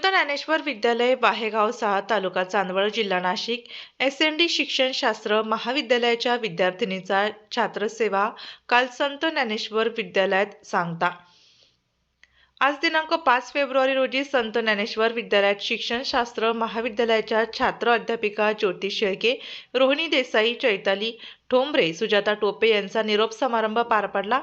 संत ज्ञानेश्वर विद्यालय वाहेगाव 6 तालुका चांदवड जिल्हा नाशिक एसएनडी शिक्षणशास्त्र महाविद्यालयाच्या विद्यार्थिनीचा छात्रसेवा काल संत ज्ञानेश्वर विद्यालयात सांगता। आज दिनांक 5 फेब्रुवारी रोजी संत ज्ञानेश्वर विद्यालयात शिक्षणशास्त्र महाविद्यालयाच्या छात्र अध्यापिका ज्योती शेळके, रोहिणी देसाई, चैताली ठोंबरे, सुजाता टोपे यांचा निरोप समारंभ पार पडला।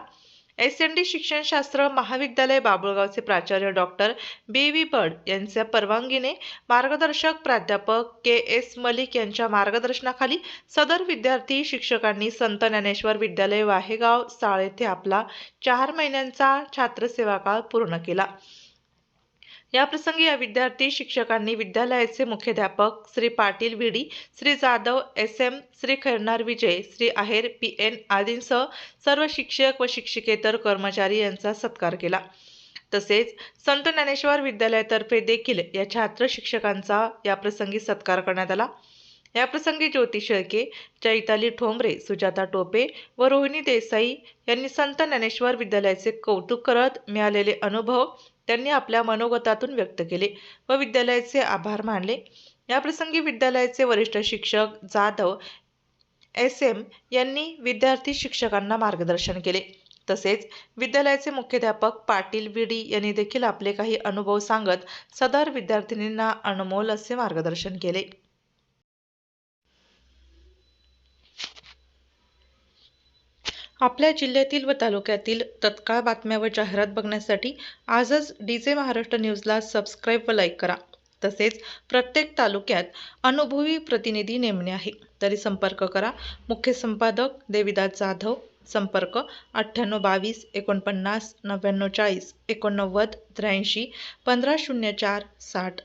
एसएनडी शिक्षणशास्त्र महाविद्यालय बाबुळगावचे प्राचार्य डॉक्टर बी.व्ही. बड यांच्या परवानगीने मार्गदर्शक प्राध्यापक के.एस. मलिक यांच्या मार्गदर्शनाखाली सदर विद्यार्थी शिक्षकांनी संत ज्ञानेश्वर विद्यालय वाहेगाव 6 येथे आपला 4 महिन्यांचा छात्रसेवा काळ पूर्ण केला। याप्रसंगी या विद्यार्थी शिक्षकांनी विद्यालयाचे मुख्याध्यापक श्री पाटील व्ही.डी., श्री जाधव एस.एम., श्री खैरनार विजय, श्री आहेर पी.एन. आदींसह सर्व शिक्षक व शिक्षकेतर कर्मचारी यांचा सत्कार केला। तसेच संत ज्ञानेश्वर विद्यालयातर्फे देखील या छात्र शिक्षकांचा याप्रसंगी सत्कार करण्यात आला। याप्रसंगी ज्योती शेळके, चैताली ठोंबरे, सुजाता टोपे व रोहिणी देसाई यांनी संत ज्ञानेश्वर विद्यालयाचे कौतुक करत मिळालेले अनुभव त्यांनी आपल्या मनोगतातून व्यक्त केले व विद्यालयाचे आभार मानले। याप्रसंगी विद्यालयाचे वरिष्ठ शिक्षक जाधव एस.एम. यांनी विद्यार्थी शिक्षकांना मार्गदर्शन केले। तसेच विद्यालयाचे मुख्याध्यापक पाटील व्ही.डी. यांनी देखील आपले काही अनुभव सांगत सदर विद्यार्थिनींना अनमोल असे मार्गदर्शन केले। आपल्या जिल्ह्यातील व तालुक्यातील तत्काळ बातम्या व जाहिरात बघण्यासाठी आजच डीजे महाराष्ट्र न्यूजला सबस्क्राईब व लाईक करा। तसेच प्रत्येक तालुक्यात अनुभवी प्रतिनिधी नेमणे आहे, तरी संपर्क करा। मुख्य संपादक देविदास जाधव, संपर्क 9822 49 99 40 89 83 1504 60।